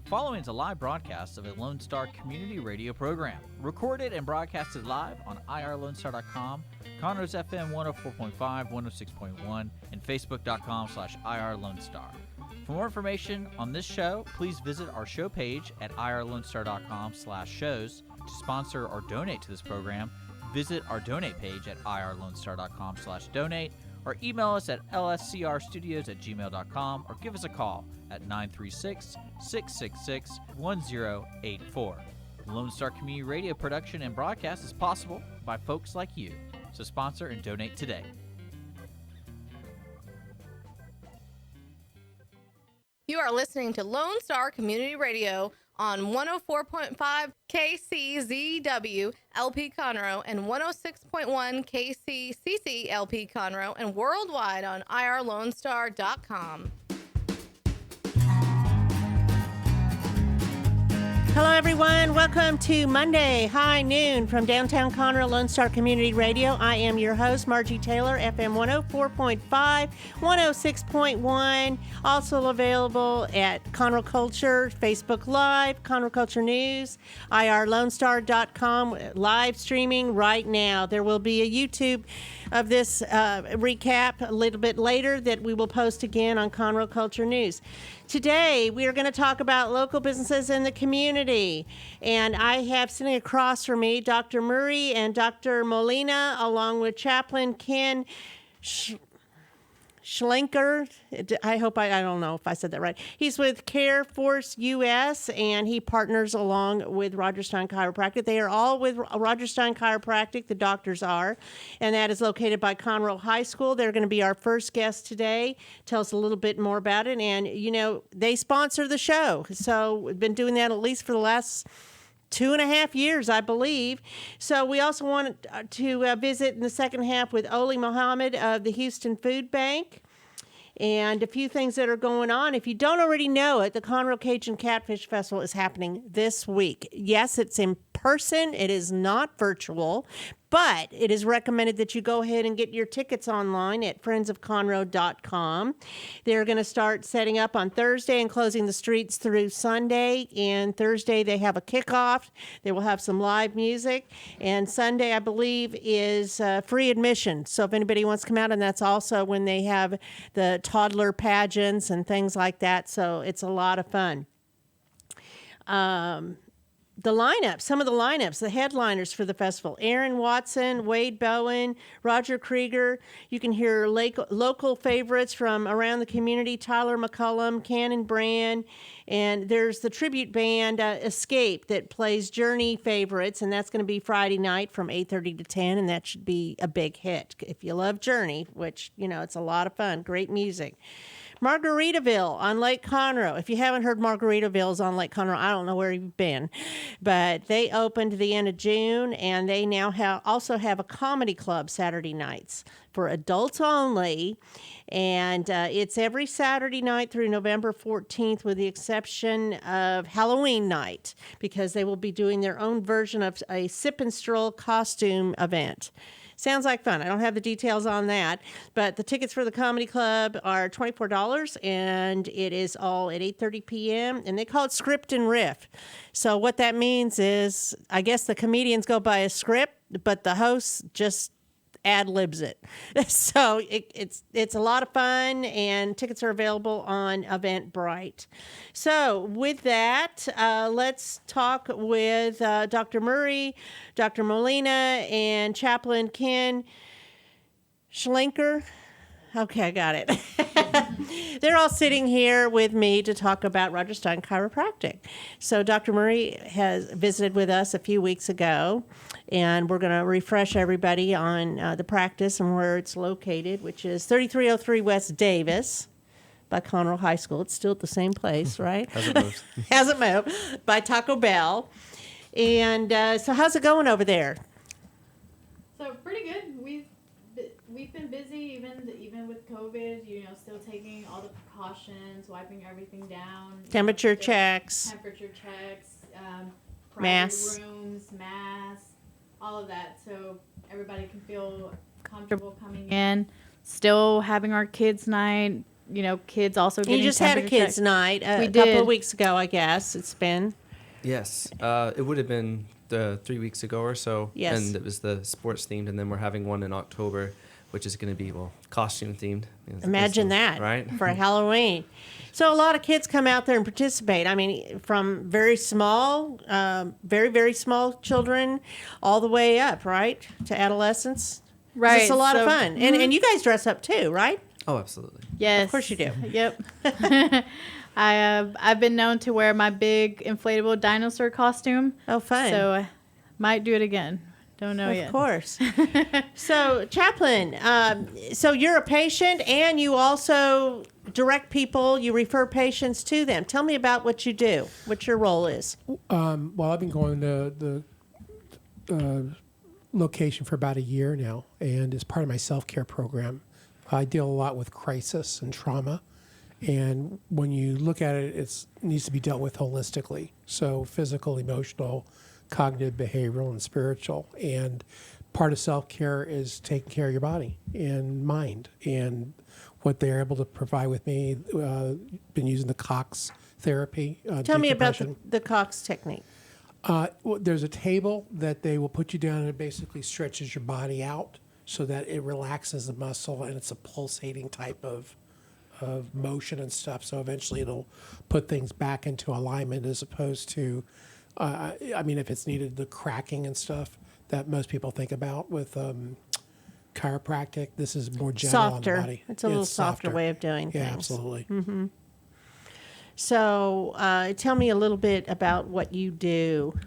The following is a live broadcast of a Lone Star community radio program, recorded and broadcasted live on irlonestar.com, Conroe's FM 104.5, 106.1, and facebook.com/irlonestar. For more information on this show, please visit our show page at irlonestar.com/shows. To sponsor or donate to this program, visit our donate page at irlonestar.com/donate, or email us at lscrstudios@gmail.com, or give us a call at 936-666-1084. Lone Star Community Radio production and broadcast is possible by folks like you. So sponsor and donate today. You are listening to Lone Star Community Radio on 104.5 KCZW LP Conroe and 106.1 KCCC LP Conroe, and worldwide on irlonestar.com. Hello, everyone. Welcome to Monday High Noon from downtown Conroe, Lone Star Community Radio. I am your host, Margie Taylor, FM 104.5, 106.1. Also available at Conroe Culture, Facebook Live, Conroe Culture News, irlonestar.com, live streaming right now. There will be a YouTube of this recap a little bit later that we will post again on Conroe Culture News. Today, we are going to talk about local businesses in the community. And I have sitting across from me Dr. Murray and Dr. Molina, along with Chaplain Ken Schlenker. I don't know if I said that right. He's with Care Force US, and he partners along with Rodgers Stein Chiropractic. They are all with Rodgers Stein Chiropractic, the doctors are, and that is located by Conroe High School. They're going to be our first guest today. Tell us a little bit more about it. And, you know, they sponsor the show. So we've been doing that at least for the last 2.5 years, I believe. So we also want to visit in the second half with Mohammed of the Houston Food Bank, and a few things that are going on. If you don't already know it, the Conroe Cajun Catfish Festival is happening this week. Yes, it's in person. It is not virtual, but it is recommended that you go ahead and get your tickets online at friendsofconroe.com. They're going to start setting up on Thursday and closing the streets through Sunday. And Thursday they have a kickoff. They will have some live music. And Sunday, I believe, is free admission. So if anybody wants to come out, and that's also when they have the toddler pageants and things like that. So it's a lot of fun. The lineup, some of the lineups, the headliners for the festival: Aaron Watson, Wade Bowen, Roger Krieger. You can hear local favorites from around the community: Tyler McCullum, Cannon Brand, and there's the tribute band Escape that plays Journey favorites, and that's going to be Friday night from 8:30 to 10, and that should be a big hit if you love Journey, which, you know, it's a lot of fun, great music. Margaritaville on Lake Conroe. If you haven't heard Margaritaville is on Lake Conroe, I don't know where you've been. But they opened the end of June, and they now also have a comedy club Saturday nights for adults only. And it's every Saturday night through November 14th, with the exception of Halloween night, because they will be doing their own version of a sip and stroll costume event. Sounds like fun. I don't have the details on that, but the tickets for the comedy club are $24, and it is all at 8:30 p.m., and they call it Script and Riff. So what that means is, I guess the comedians go by a script, but the host just ad-libs it. So it's a lot of fun, and tickets are available on Eventbrite. So with that, let's talk with Dr. Murray, Dr. Molina, and Chaplain Ken Schlenker. Okay, I got it. They're all sitting here with me to talk about Rodgers Stein Chiropractic. So Dr. Murray has visited with us a few weeks ago, and we're going to refresh everybody on the practice and where it's located, which is 3303 West Davis by Conroe High School. It's still at the same place, right? Hasn't moved. Hasn't moved. By Taco Bell. And so how's it going over there? So pretty good. We've been busy even with COVID, you know, still taking all the precautions, wiping everything down. Temperature checks. Private rooms, masks, all of that, so everybody can feel comfortable coming in. Still having our kids' night, kids also getting You just had a temperature kids' check. night We a couple did. of weeks ago, I guess. It's been. Yes, it would have been 3 weeks ago or so. Yes. And it was the sports themed, and then we're having one in October, which is going to be, costume themed. Imagine that. Right? For Halloween. So a lot of kids come out there and participate. I mean, from very small, very, very small children all the way up, right? To adolescents. Right. It's a lot of so- fun. And you guys dress up too, right? Oh, absolutely. Yes. Of course you do. Yep. I've been known to wear my big inflatable dinosaur costume. Oh, fun. So I might do it again. Don't know yet. Of course. So, Chaplain, so you're a patient and you also direct people, you refer patients to them. Tell me about what you do, what your role is. Well, I've been going to the location for about a year now, and as part of my self-care program, I deal a lot with crisis and trauma. And when you look at it, it needs to be dealt with holistically. So physical, emotional, cognitive, behavioral, and spiritual. And part of self-care is taking care of your body and mind. And what they're able to provide with me, been using the Cox Therapy. Tell me about decompression. the Cox Technique. Well, there's a table that they will put you down, and it basically stretches your body out so that it relaxes the muscle, and it's a pulsating type of motion and stuff. So eventually it'll put things back into alignment, as opposed to, if it's needed, the cracking and stuff that most people think about with chiropractic. This is more gentle on the Softer. body. It's a little softer way of doing Yeah, things. absolutely. So, tell me a little bit about what you do.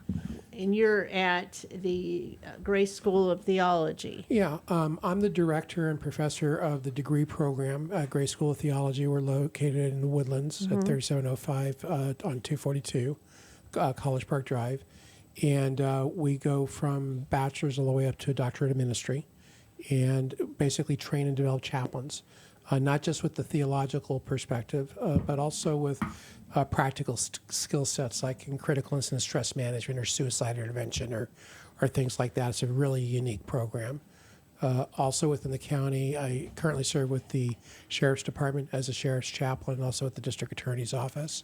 And you're at the Grace School of Theology. Yeah, I'm the director and professor of the degree program at Grace School of Theology. We're located in the Woodlands at 3705 on 242 College Park Drive. And we go from bachelor's all the way up to a doctorate of ministry, and basically train and develop chaplains, not just with the theological perspective, but also with practical skill sets like in critical incident stress management or suicide intervention or things like that. It's a really unique program. Also within the county, I currently serve with the Sheriff's Department as a Sheriff's Chaplain, and also at the District Attorney's Office.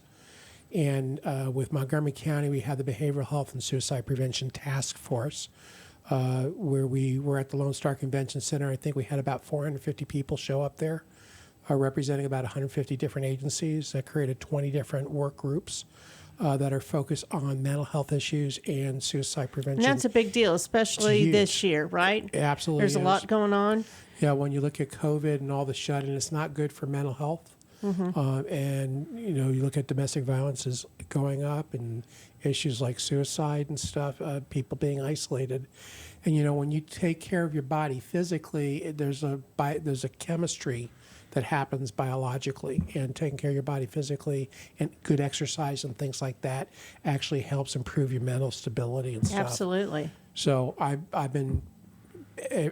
And with Montgomery County, we have the Behavioral Health and Suicide Prevention Task Force, where we were at the Lone Star Convention Center. I think we had about 450 people show up there, representing about 150 different agencies that created 20 different work groups that are focused on mental health issues and suicide prevention. And that's a big deal, especially huge. this year, right? It absolutely There's a is. lot going on. Yeah, when you look at COVID and all the shut-in, it's not good for mental health. And, you look at domestic violence is going up, and issues like suicide and stuff, people being isolated. And, when you take care of your body physically, there's a chemistry that happens biologically, and taking care of your body physically and good exercise and things like that actually helps improve your mental stability and stuff. Absolutely. So I've been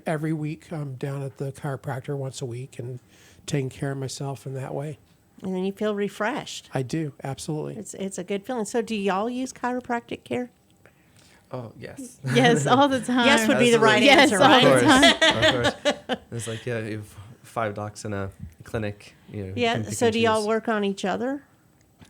every week I'm down at the chiropractor once a week and taking care of myself in that way. And then you feel refreshed. I do, absolutely. It's a good feeling. So do y'all use chiropractic care? Oh, yes. Yes, all the time. Yes would be the right Yes, answer, all right? the Of course. It's like, you have 5 docs in a clinic. You Yeah. can pick So and do y'all choose. work on each other?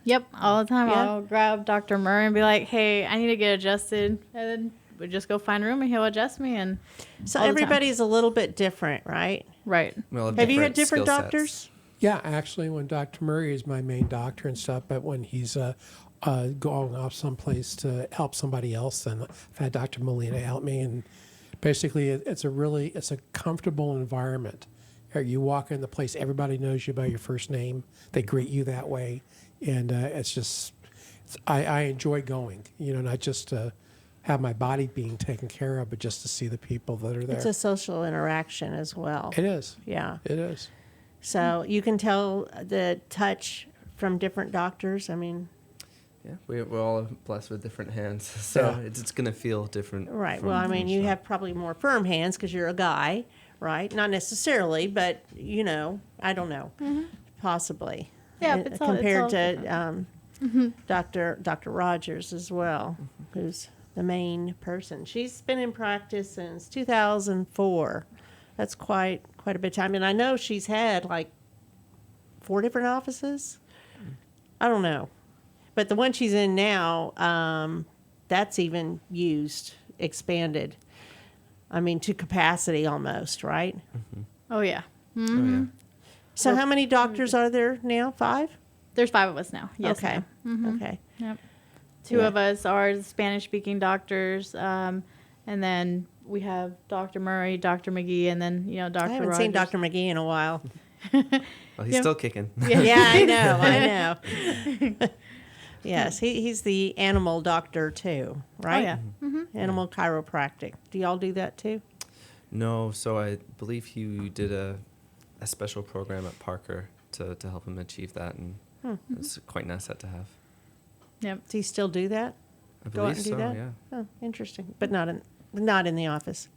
Yep, all the time. Yeah. I'll grab Dr. Murray and be like, hey, I need to get adjusted. And then we just go find a room and he'll adjust me. And So all the time. everybody's a little bit different, right? Right. We all Have you had different skill sets. doctors? Yeah, actually, when Dr. Murray is my main doctor and stuff, but when he's going off someplace to help somebody else, then I've had Dr. Molina help me. And basically, it's a comfortable environment. You walk in the place, everybody knows you by your first name. They greet you that way. And I enjoy going, not just to have my body being taken care of, but just to see the people that are there. It's a social interaction as well. It is. Yeah. It is. So you can tell the touch from different doctors. I mean, Yeah, we're all blessed with different hands, so Yeah. it's going to feel different. right. from Well, I mean, each you one. have probably more firm hands because you're a guy, right? Not necessarily, but I don't know, possibly. Yeah, Uh, it's all compared different. to Dr. Rodgers as well, who's the main person. She's been in practice since 2004. That's quite a bit of time, and I know she's had like 4 different offices. I don't know. But the one she's in now, that's even used, expanded. I mean, to capacity almost, right? Oh yeah. Oh, yeah. So how many doctors are there now? 5? There's 5 of us now. Yes. Okay. ma'am. Okay. Yep. 2 Yeah. of us are Spanish-speaking doctors, and then we have Dr. Murray, Dr. McGee, and then Dr. I haven't Rodgers. seen Dr. McGee in a while. Well, he's still kicking. Yeah, I know. I know. Yes, he's the animal doctor too, right? Oh yeah. Animal chiropractic. Do y'all do that too? No, so I believe he did a special program at Parker to help him achieve that, and it's quite nice that to have. Yep. Does he still do that? I Go out believe and do so, that? yeah. Oh, interesting. But not in the office.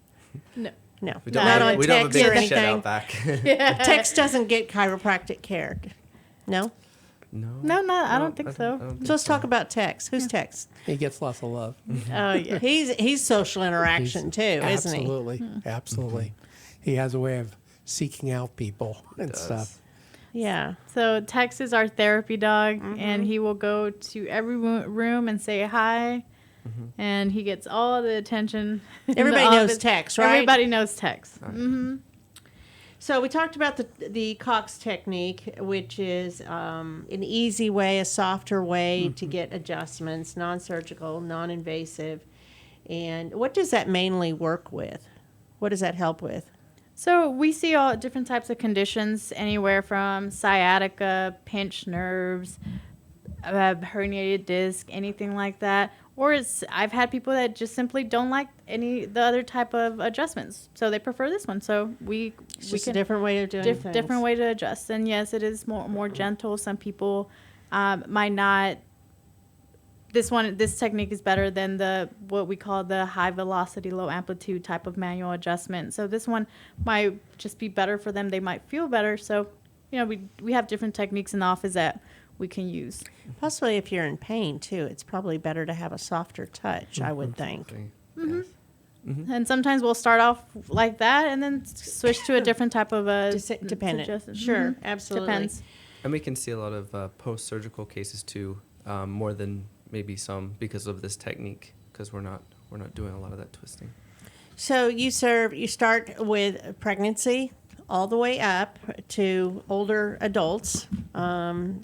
No. No, We No, not on we don't have a text or big shed anything. out back. Tex doesn't get chiropractic care. No. No, I don't think so. So let's talk about Tex. Who's Tex? He gets lots of love. Oh yeah. He's social interaction too, isn't he? Absolutely, absolutely. He has a way of seeking out people and does. stuff. Yeah. So Tex is our therapy dog, and he will go to every room and say hi, and he gets all the attention. in the Everybody knows office. Tex, right? Everybody knows Tex. So we talked about the Cox Technique, which is an easy way, a softer way to get adjustments, non-surgical, non-invasive. And what does that mainly work with? What does that help with? So we see all different types of conditions, anywhere from sciatica, pinched nerves, herniated disc, anything like that. Or I've had people that just simply don't like the other type of adjustments, so they prefer this one. So we Just a can different way of doing things. different way to adjust. And yes, it is more gentle. Some people might not. This technique is better than what we call the high velocity, low amplitude type of manual adjustment. So this one might just be better for them. They might feel better. So, we have different techniques in the office that we can use. Possibly if you're in pain too, it's probably better to have a softer touch, I would think. Yes. And sometimes we'll start off like that and then switch to a different type of Dependent. suggestion. Sure, absolutely. Depends. And we can see a lot of post-surgical cases too, more than maybe some because of this technique, because we're not doing a lot of that twisting. So you start with pregnancy all the way up to older adults.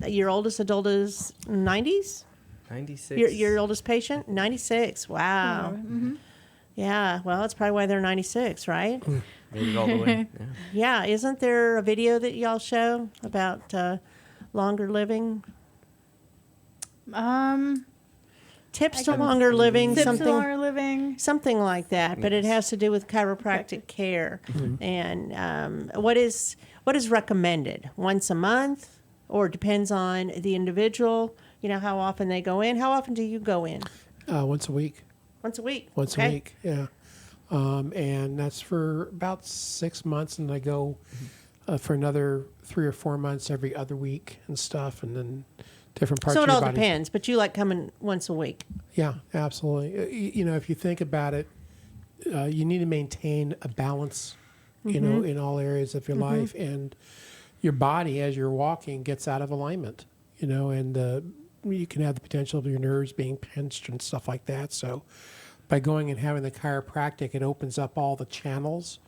Your oldest adult is 90s? 96. Your oldest patient? 96. Wow. Yeah, well, that's probably why they're 96, right? Made it all the way. Yeah. Yeah, isn't there a video that y'all show about longer living? Tips to longer living, Tips something to longer living. something like that, but it has to do with chiropractic care. And what is recommended? Once a month, or depends on the individual, how often they go in. How often do you go in? Once a week. Once a week. Once Okay. a week, yeah. And that's for about 6 months, and I go for another 3 or 4 months every other week and stuff, and then different parts So of it your all body. depends, but you like coming once a week. Yeah, absolutely. If you think about it, you need to maintain a balance, in all areas of your life, and your body, as you're walking, gets out of alignment, and you can have the potential of your nerves being pinched and stuff like that. So by going and having the chiropractic, it opens up all the channels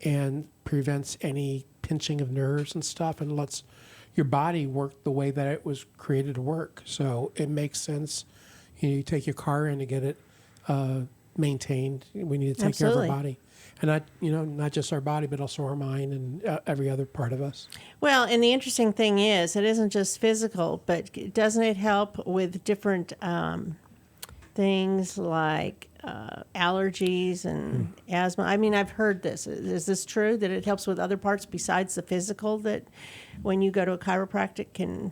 and prevents any pinching of nerves and stuff, and lets your body work the way that it was created to work. So it makes sense. You take your car in to get it maintained. We need to take care of Absolutely. our body, and not just our body, but also our mind and every other part of us. Well, and the interesting thing is, it isn't just physical, but doesn't it help with different things like allergies and asthma? I mean, I've heard this. Is this true, that it helps with other parts besides the physical, that when you go to a chiropractic can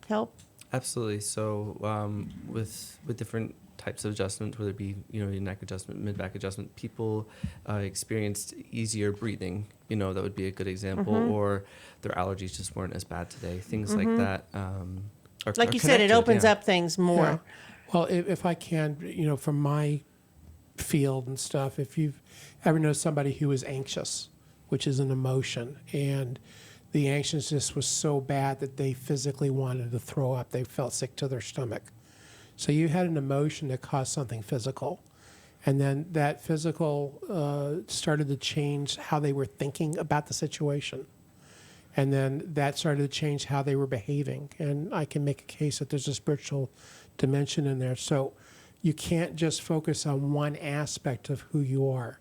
help? Absolutely. So with different types of adjustments, whether it be your neck adjustment, mid back adjustment, people experienced easier breathing. That would be a good example. Or their allergies just weren't as bad today. Things like that. Like you said, it opens up things more. Yeah. Well, if I can, from my field and stuff, if you've ever known somebody who is anxious, which is an emotion, and The anxiousness was so bad that they physically wanted to throw up. They felt sick to their stomach. So you had an emotion that caused something physical. And then that physical started to change how they were thinking about the situation. And then that started to change how they were behaving. And I can make a case that there's a spiritual dimension in there. So you can't just focus on one aspect of who you are.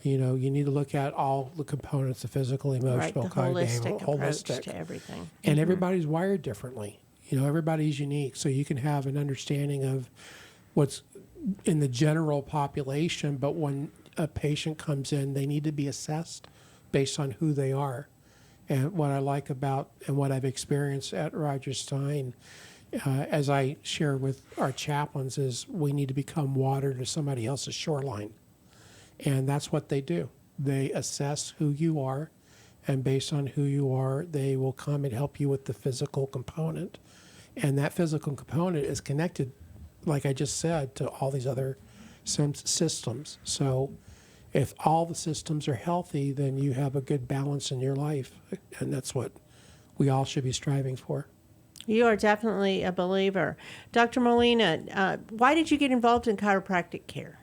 You know, you need to look at all the components, the physical, emotional, the cognitive, approach to everything. And everybody's wired differently. You know, everybody's unique. So you can have an understanding of what's in the general population, but when a patient comes in, they need to be assessed based on who they are. And what I like about and what I've experienced at Rodgers Stein, as I share with our chaplains, is we need to become water to somebody else's shoreline. And that's what they do. They assess who you are, and based on who you are, they will come and help you with the physical component. And that physical component is connected, like I just said, to all these other systems. So if all the systems are healthy, then you have a good balance in your life. And that's what we all should be striving for. You are definitely a believer. Dr. Molina, why did you get involved in chiropractic care?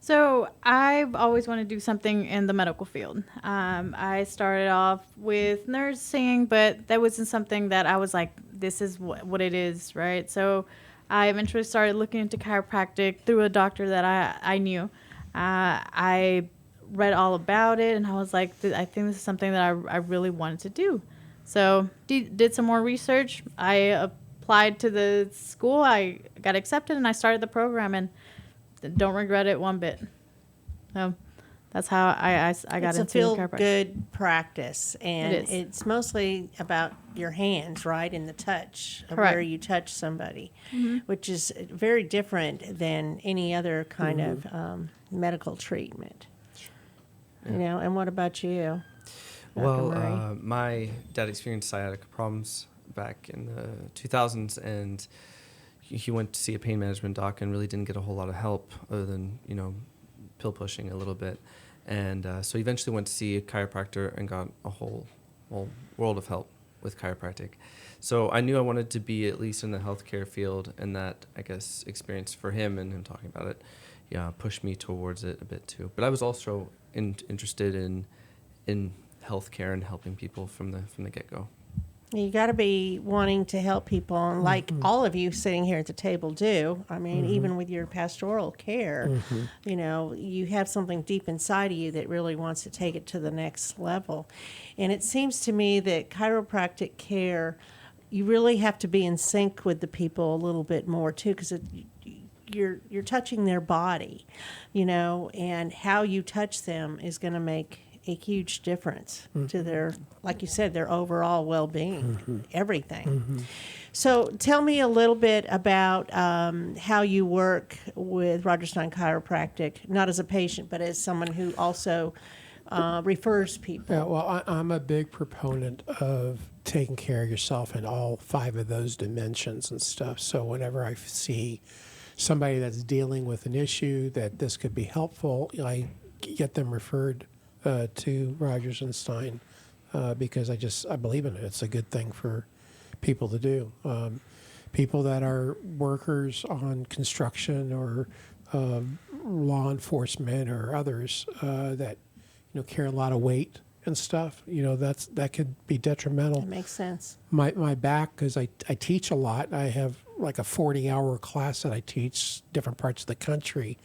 So I've always wanted to do something in the medical field. I started off with nursing, but that wasn't something that I was like, this is what it is, right? So I eventually started looking into chiropractic through a doctor that I knew. I read all about it, and I was like, I think this is something that I really wanted to do. So did some more research. I applied to the school. I got accepted, and I started the program, and don't regret it one bit. So that's how I got into chiropractic. It's a feel-good practice, and it's mostly about your hands, right, and the touch of where you touch somebody, which is very different than any other kind of medical treatment. You know, and what about you, Dr. Murray? My dad experienced sciatica problems back in the 2000s, and he went to see a pain management doc and really didn't get a whole lot of help other than, you know, pill pushing a little bit. And so he eventually went to see a chiropractor and got a whole world of help with chiropractic. So I knew I wanted to be at least in the healthcare field, and that, I guess, experience for him and him talking about it, pushed me towards it a bit too. But I was also interested in healthcare and helping people from the get-go. You got to be wanting to help people, and like all of you sitting here at the table do. I mean, even with your pastoral care, you know, you have something deep inside of you that really wants to take it to the next level. And it seems to me that chiropractic care, you really have to be in sync with the people a little bit more too, because you're touching their body, you know, and how you touch them is going to make a huge difference to their, like you said, their overall well-being, everything. So tell me a little bit about how you work with Rodgers Stein Chiropractic, not as a patient, but as someone who also refers people. Yeah, well, I'm a big proponent of taking care of yourself in all 5 of those dimensions and stuff. So whenever I see somebody that's dealing with an issue that this could be helpful, I get them referred to Rodgers and Stein because I believe in it. It's a good thing for people to do. People that are workers on construction or law enforcement or others that carry a lot of weight and stuff, that could be detrimental. That makes sense. My back, because I teach a lot. I have like a 40-hour class that I teach different parts of the country.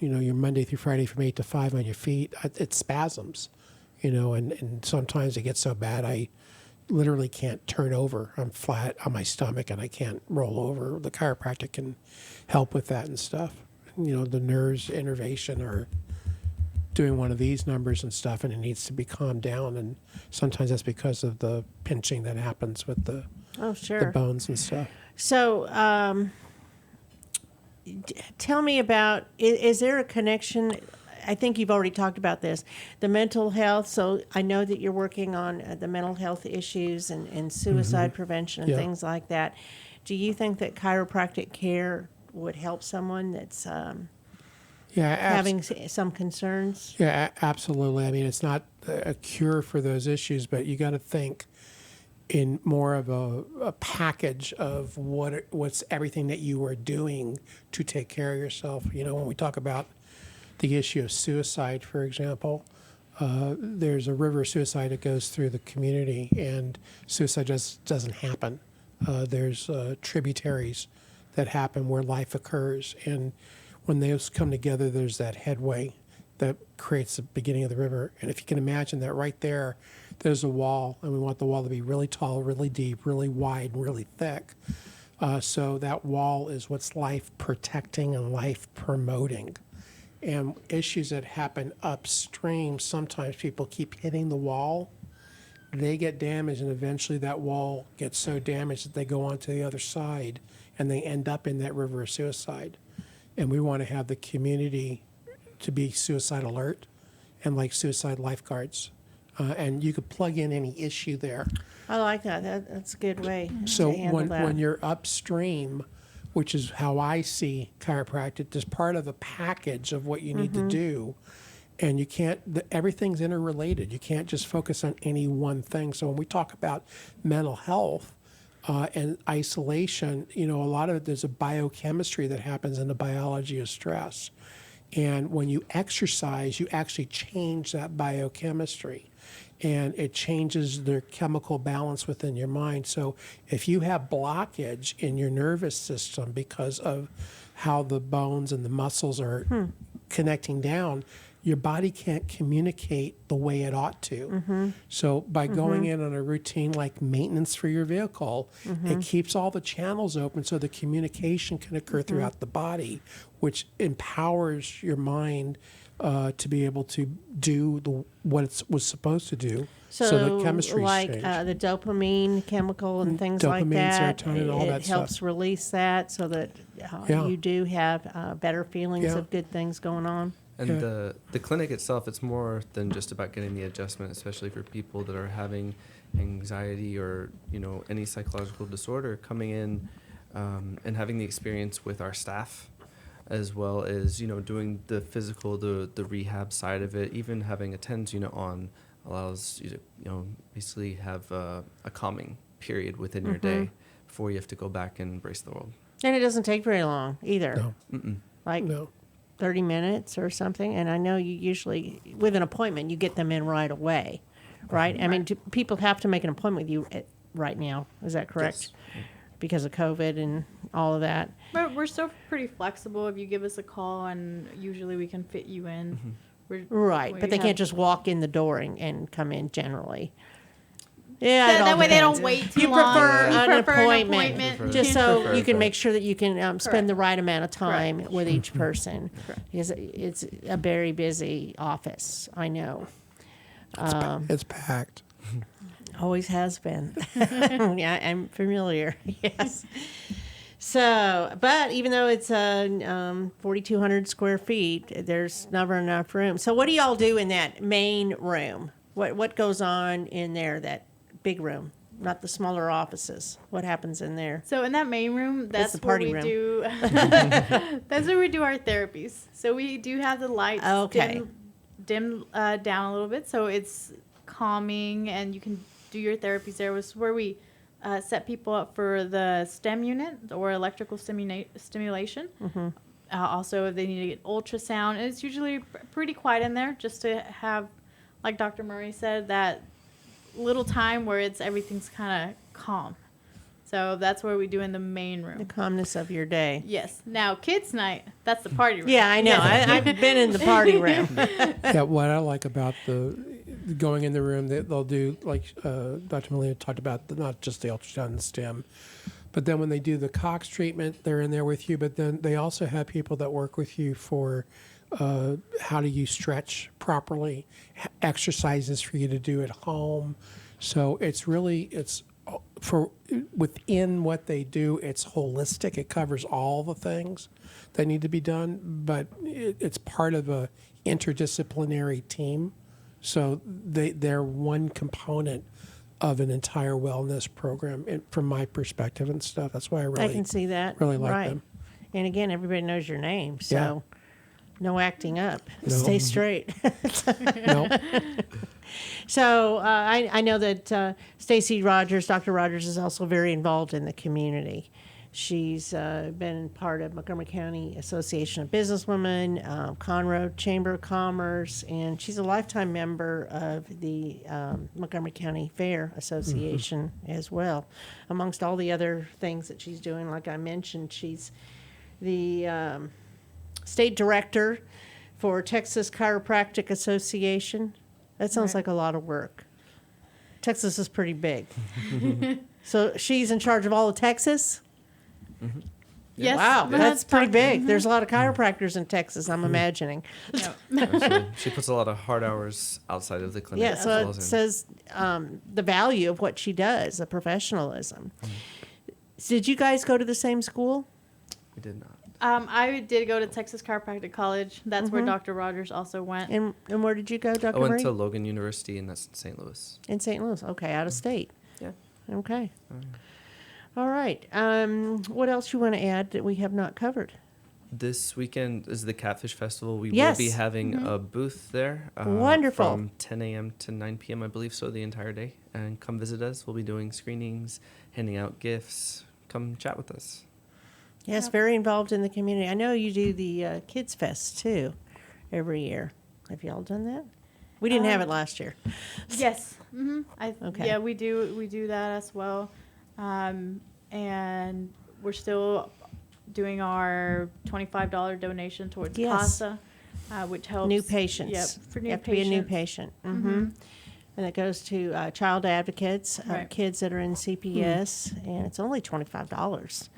Your Monday through Friday from 8 to 5 on your feet, it spasms, and sometimes it gets so bad I literally can't turn over. I'm flat on my stomach and I can't roll over. The chiropractic can help with that and stuff. The nerves innervation or doing one of these numbers and stuff, and it needs to be calmed down. And sometimes that's because of the pinching that happens with the bones and stuff. So, tell me about, is there a connection? I think you've already talked about this, the mental health. So I know that you're working on the mental health issues and suicide prevention and things like that. Do you think that chiropractic care would help someone that's having some concerns. Yeah, absolutely. I mean, it's not a cure for those issues, but you got to think in more of a package of what's everything that you are doing to take care of yourself. You know, when we talk about the issue of suicide, for example, there's a river of suicide that goes through the community, and suicide just doesn't happen. There's tributaries that happen where life occurs, and when those come together, there's that headway that creates the beginning of the river. And if you can imagine that right there, there's a wall, and we want the wall to be really tall, really deep, really wide, and really thick. So that wall is what's life protecting and life promoting. And issues that happen upstream, sometimes people keep hitting the wall, they get damaged, and eventually that wall gets so damaged that they go onto the other side, and they end up in that river of suicide. And we want to have the community to be suicide alert and like suicide lifeguards. And you could plug in any issue there. I like that. That's a good way So to handle that. when you're upstream, which is how I see chiropractic, as part of a package of what you need to do, and you can't, everything's interrelated. You can't just focus on any one thing. So when we talk about mental health, and isolation, you know, a lot of it, there's a biochemistry that happens in the biology of stress. And when you exercise, you actually change that biochemistry, and it changes the chemical balance within your mind. So if you have blockage in your nervous system because of how the bones and the muscles are connecting down, your body can't communicate the way it ought to. So by going in on a routine like maintenance for your vehicle, it keeps all the channels open so the communication can occur throughout the body, which empowers your mind to be able to do what it was supposed to do. So the chemistry like change. the dopamine chemical and things like Dopamine, that, serotonin, all it that helps stuff. release that so that Yeah. you do have better feelings Yeah. of good things going on. And Yeah. the clinic itself, it's more than just about getting the adjustment, especially for people that are having anxiety or, you know, any psychological disorder, coming in and having the experience with our staff, as well as, you know, doing the physical, the rehab side of it. Even having a TENS unit on allows you to, you know, basically have a calming period within your day before you have to go back and embrace the world. And it doesn't take very long either. No. Like No. 30 minutes or something. And I know you usually, with an appointment, you get them in right away, right? I mean, people have to make an appointment with you right now. Is that correct? Yes. Because of COVID and all of that. But we're still pretty flexible. If you give us a call, and usually we can fit you in. Right. But they can't just walk in the door and come in generally. Yeah, it all That way they depends. don't wait too You long. prefer We an prefer appointment, Prefer- just so prefer you can that. make sure that you can spend the Correct. right amount of time Correct. with each person. Because it's a very busy office, I know. It's packed. Always has been. Yeah, I'm familiar. Yes. So, but even though it's 4,200 square feet, there's never enough room. So, what do y'all do in that main room? What goes on in there? That big room, not the smaller offices. What happens in there? So in that main room, that's the where party we room. do. That's where we do our therapies. So we do have the lights Okay. dim down a little bit, so it's calming, and you can do your therapies there. Was where we set people up for the STEM unit or electrical stimulation. Also, if they need to get ultrasound, and it's usually pretty quiet in there, just to have, like Dr. Murray said, that little time where everything's kind of calm. So that's where we do in the main room. The calmness of your day. Yes. Now, kids' night, that's the party room. Yeah, I know. I've been in the party room. Yeah, what I like about the going in the room, they'll do, like Dr. Molina talked about, not just the ultrasound and STEM, but then when they do the Cox treatment, they're in there with you. But then they also have people that work with you for how do you stretch properly, exercises for you to do at home. So it's for within what they do, it's holistic. It covers all the things that need to be done, but it's part of a interdisciplinary team. So they're one component of an entire wellness program, from my perspective and stuff. That's why I I can see that. really like right. them. And again, everybody knows your name, so No acting up. No. Stay straight. No. So I know that Stacy Rodgers, Dr. Rodgers, is also very involved in the community. She's been part of Montgomery County Association of Businesswomen, Conroe Chamber of Commerce, and she's a lifetime member of the Montgomery County Fair Association as well. Amongst all the other things that she's doing, like I mentioned, she's the state director for Texas Chiropractic Association. That sounds like a lot of work. Texas is pretty big. So she's in charge of all of Texas? Yes. Wow, that's pretty part- big. There's a lot of chiropractors in Texas, I'm imagining. Yep. Actually, she puts a lot of hard hours outside of the clinic. Yeah, as so well it as in- says the value of what she does, the professionalism. Did you guys go to the same school? we did not. I did go to Texas Chiropractic College. That's where Dr. Rodgers also went. And where did you go, Dr. I went Marie? to Logan University, and that's in St. Louis. In St. Louis. Okay, out of state. Yeah. Okay. All right. What else you want to add that we have not covered? This weekend is the Catfish Festival. We Yes. will be having a booth there. Wonderful. From 10 a.m. to 9 p.m., I believe so, the entire day. And come visit us. We'll be doing screenings, handing out gifts. Come chat with us. Yes, very involved in the community. I know you do the Kids Fest too every year. Have y'all done that? We didn't have it last year. Yes. Okay. Yeah, we do that as well. And we're still doing our $25 donation towards Yes. CASA, which helps New patients. Yep, for new you have to patients. be a new patient. Mm-hmm. And it goes to child advocates, Right. kids that are in CPS, and it's only $25.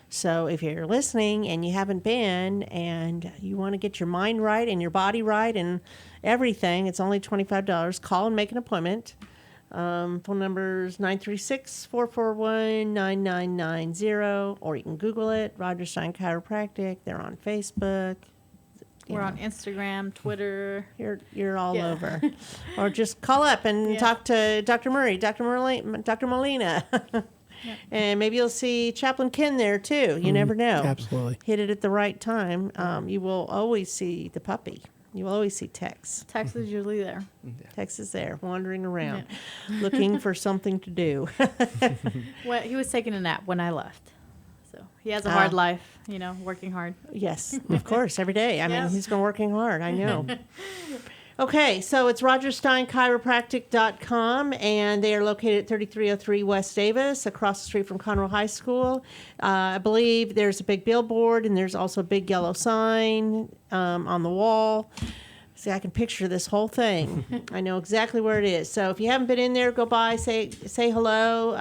So if you're listening and you haven't been and you want to get your mind right and your body right and everything, it's only $25. Call and make an appointment. Phone number is 936-441-9990, or you can Google it, Rodgers Stein Chiropractic. They're on Facebook. You We're know, on Instagram, Twitter. You're all Yeah. over. Or just call up and Yeah. talk to Dr. Murray, Dr. Molina. And maybe you'll see Chaplain Ken there too. You never know. Absolutely. Hit it at the right time. You will always see the puppy. You will always see Tex. Tex is usually there. Tex is there wandering around looking for something to do. Well, he was taking a nap when I left. So he has a hard life, working hard. Yes, of course, every day. I mean, Yes. he's been working hard. I know. Okay, so it's RodgersSteinChiropractic.com, and they are located at 3303 West Davis, across the street from Conroe High School. I believe there's a big billboard, and there's also a big yellow sign on the wall. See, I can picture this whole thing. I know exactly where it is. So if you haven't been in there, go by, say hello,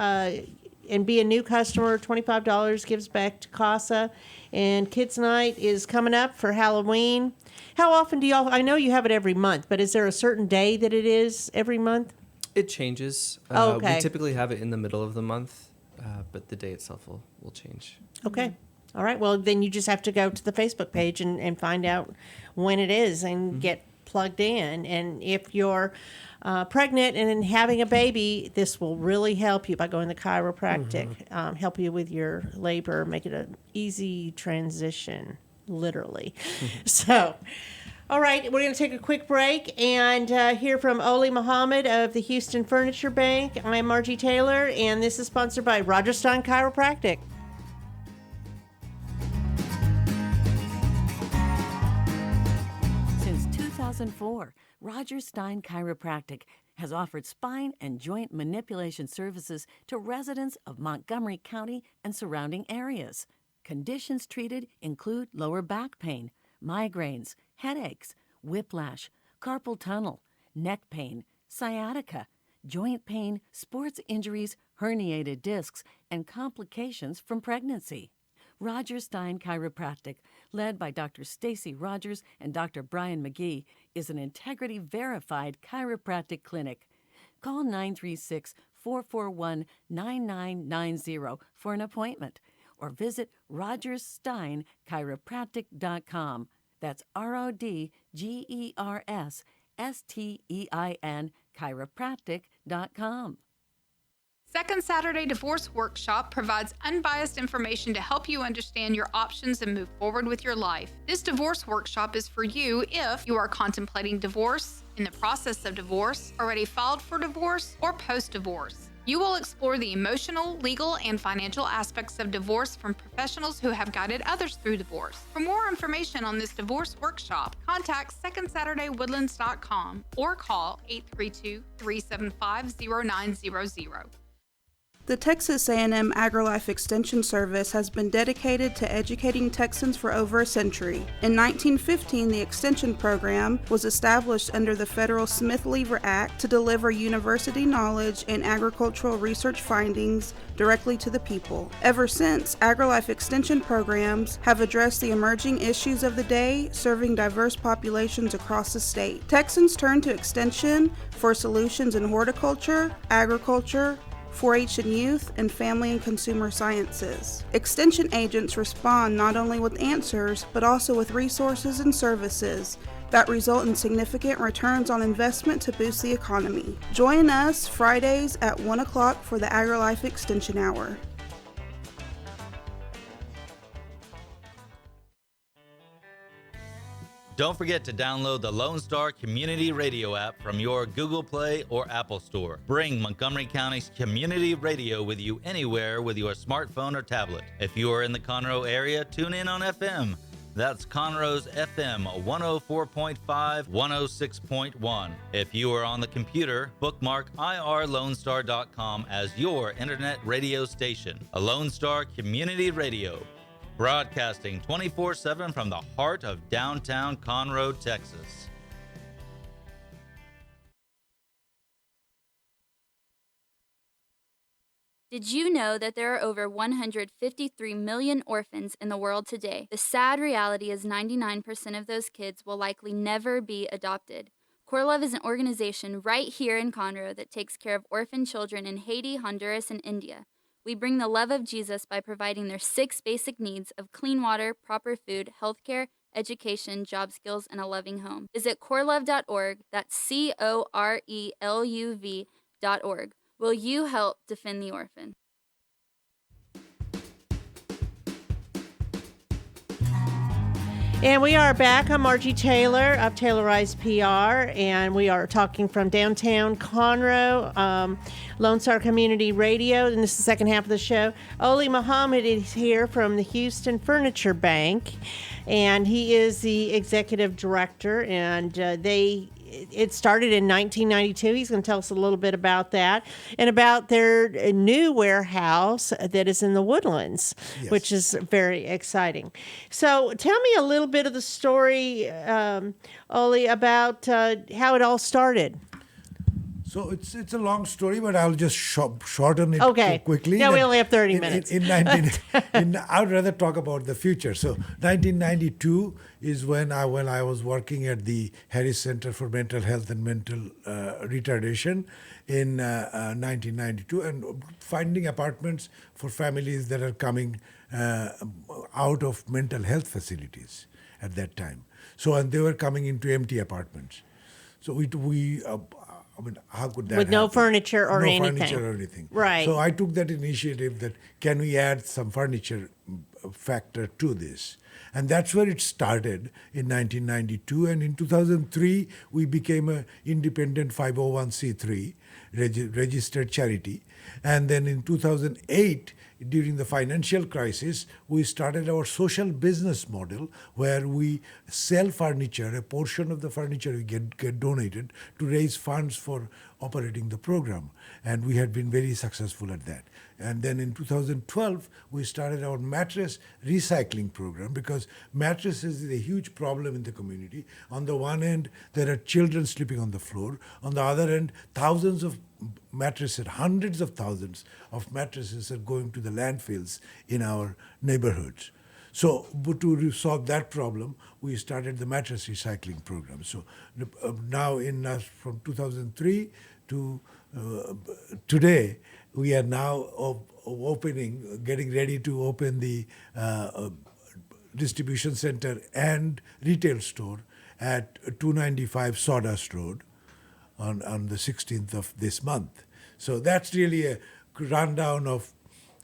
and be a new customer. $25 gives back to CASA. And Kids Night is coming up for Halloween. How often do y'all, I know you have it every month, but is there a certain day that it is every month? It changes. Okay. We typically have it in the middle of the month, but the day itself will change. Okay. All right. Well, then you just have to go to the Facebook page and find out when it is and get plugged in. And if you're pregnant and having a baby, this will really help you by going to chiropractic, help you with your labor, make it an easy transition, literally. So, all right, we're going to take a quick break and hear from Oli Mohammed of the Houston Furniture Bank. I'm Margie Taylor, and this is sponsored by Rodgers Stein Chiropractic. Since 2004, Rodgers Stein Chiropractic has offered spine and joint manipulation services to residents of Montgomery County and surrounding areas. Conditions treated include lower back pain, migraines, headaches, whiplash, carpal tunnel, neck pain, sciatica, joint pain, sports injuries, herniated discs, and complications from pregnancy. Rodgers Stein Chiropractic, led by Dr. Stacy Rodgers and Dr. Brian McGee, is an integrity-verified chiropractic clinic. Call 936-441-9990 for an appointment, or visit RodgersSteinChiropractic.com. That's RodgersStein chiropractic.com. Second Saturday Divorce Workshop provides unbiased information to help you understand your options and move forward with your life. This divorce workshop is for you if you are contemplating divorce, in the process of divorce, already filed for divorce, or post-divorce. You will explore the emotional, legal, and financial aspects of divorce from professionals who have guided others through divorce. For more information on this divorce workshop, contact SecondSaturdayWoodlands.com or call 832-375-0900. The Texas A&M AgriLife Extension Service has been dedicated to educating Texans for over a century. In 1915, the Extension Program was established under the federal Smith-Lever Act to deliver university knowledge and agricultural research findings directly to the people. Ever since, AgriLife Extension programs have addressed the emerging issues of the day, serving diverse populations across the state. Texans turn to Extension for solutions in horticulture, agriculture, 4-H and youth, and family and consumer sciences. Extension agents respond not only with answers, but also with resources and services that result in significant returns on investment to boost the economy. Join us Fridays at 1 o'clock for the AgriLife Extension Hour. Don't forget to download the Lone Star Community Radio app from your Google Play or Apple Store. Bring Montgomery County's community radio with you anywhere with your smartphone or tablet. If you are in the Conroe area, tune in on FM. That's Conroe's FM 104.5, 106.1. If you are on the computer, bookmark irlonestar.com as your internet radio station. A Lone Star Community Radio. Broadcasting 24/7 from the heart of downtown Conroe, Texas. Did you know that there are over 153 million orphans in the world today? The sad reality is 99% of those kids will likely never be adopted. Core Love is an organization right here in Conroe that takes care of orphan children in Haiti, Honduras, and India. We bring the love of Jesus by providing their 6 basic needs of clean water, proper food, healthcare, education, job skills, and a loving home. Visit corelove.org. That's CORELUV.org. Will you help defend the orphan? And we are back. I'm Margie Taylor of Taylorized PR, and we are talking from downtown Conroe, Lone Star Community Radio, and this is the second half of the show. Mohammed is here from the Houston Furniture Bank, and he is the executive director, and it started in 1992. He's going to tell us a little bit about that and about their new warehouse that is in the Woodlands, yes, which is very exciting. So tell me a little bit of the story, Oli, about how it all stared. So it's a long story, but I'll just shorten it quickly. Yeah, we only have 30 minutes. I'd rather talk about the future. So 1992 is when I was working at the Harris Center for Mental Health and Mental Retardation in 1992, and finding apartments for families that are coming out of mental health facilities at that time. So, and they were coming into empty apartments. So how could that with no happen? furniture or anything? No furniture or anything. Right. So I took that initiative that can we add some furniture factor to this? And that's where it started in 1992. And in 2003, we became an independent 501c3 registered charity. And then in 2008, during the financial crisis, we started our social business model where we sell furniture, a portion of the furniture we get donated to raise funds for operating the program. And we had been very successful at that. And then in 2012, we started our mattress recycling program because mattresses is a huge problem in the community. On the one end, there are children sleeping on the floor. On the other end, thousands of mattresses, hundreds of thousands of mattresses are going to the landfills in our neighborhoods. So to solve that problem, we started the mattress recycling program. So now from 2003 to today, we are now getting ready to open the distribution center and retail store at 295 Sawdust Road on the 16th of this month. So that's really a rundown of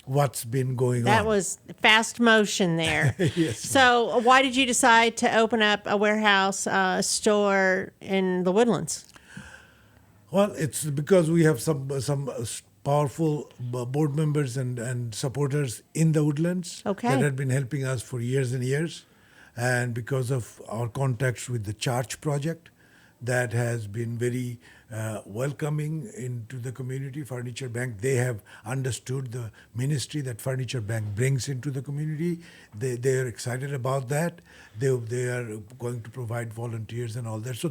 what's been going on. That was fast motion there. Yes. So, why did you decide to open up a warehouse store in the Woodlands? Well, it's because we have some powerful board members and supporters in the Woodlands that have been helping us for years and years, and because of our contacts with the Church Project, that has been very welcoming into the community. Furniture Bank, they have understood the ministry that Furniture Bank brings into the community. They are excited about that. They are going to provide volunteers and all that. So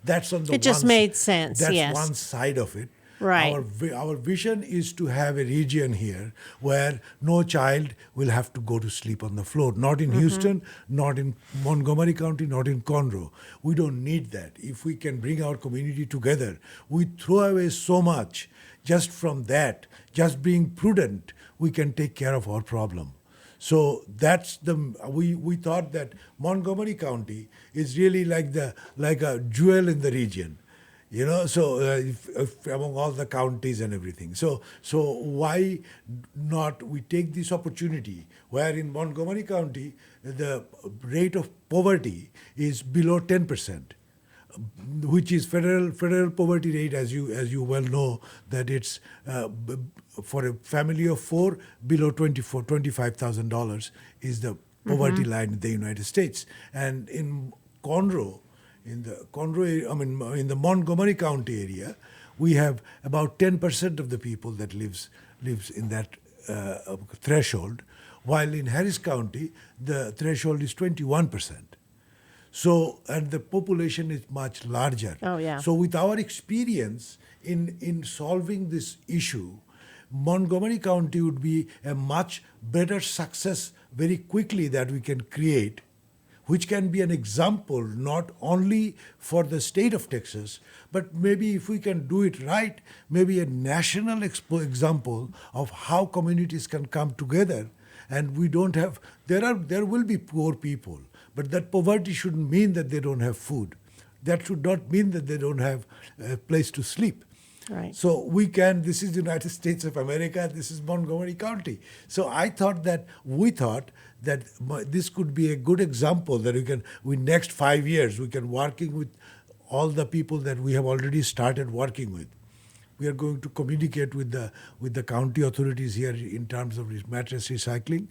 that's on the it just made sense. That's one side of it. Right. Our vision is to have a region here where no child will have to go to sleep on the floor. Not in Houston, not in Montgomery County, not in Conroe. We don't need that. If we can bring our community together, we throw away so much just from that. Just being prudent, we can take care of our problem. So that's we thought that Montgomery County is really like a jewel in the region. So if among all the counties and everything. So why not we take this opportunity where in Montgomery County the rate of poverty is below 10%, which is federal poverty rate, as you well know, that it's for a family of 4 below $25,000 is the poverty line in the United States, and in Conroe. In the Montgomery County area, we have about 10% of the people that lives in that threshold, while in Harris County, the threshold is 21%. So, and the population is much larger. Oh, yeah. So with our experience in solving this issue, Montgomery County would be a much better success very quickly that we can create, which can be an example not only for the state of Texas, but maybe if we can do it right, maybe a national example of how communities can come together. And we don't have, there will be poor people, but that poverty shouldn't mean that they don't have food. That should not mean that they don't have a place to sleep. Right. So this is the United States of America, this is Montgomery County. So we thought that this could be a good example that in next 5 years, we can working with all the people that we have already started working with. We are going to communicate with the county authorities here in terms of mattress recycling.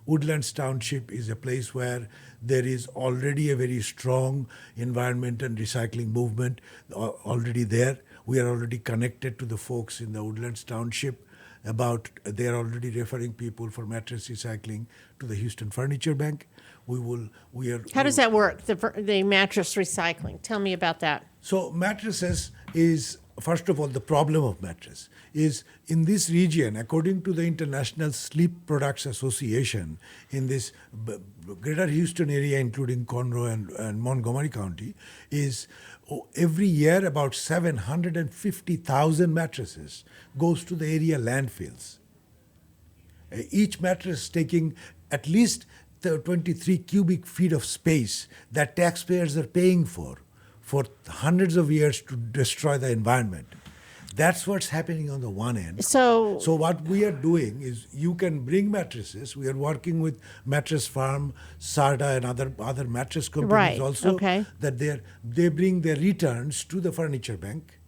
Woodlands Township is a place where there is already a very strong environment and recycling movement already there. We are already connected to the folks in the Woodlands Township they are already referring people for mattress recycling to the Houston Furniture Bank. How does that work, the mattress recycling? Tell me about that. So mattresses is, first of all, the problem of mattress is in this region, according to the International Sleep Products Association, in this greater Houston area, including Conroe and Montgomery County, is every year about 750,000 mattresses goes to the area landfills. Each mattress taking at least 23 cubic feet of space that taxpayers are paying for hundreds of years to destroy the environment. That's what's happening on the one end. So what we are doing is you can bring mattresses. We are working with Mattress Farm, Sarda, and other mattress companies also. Okay. That they bring their returns to the Furniture Bank,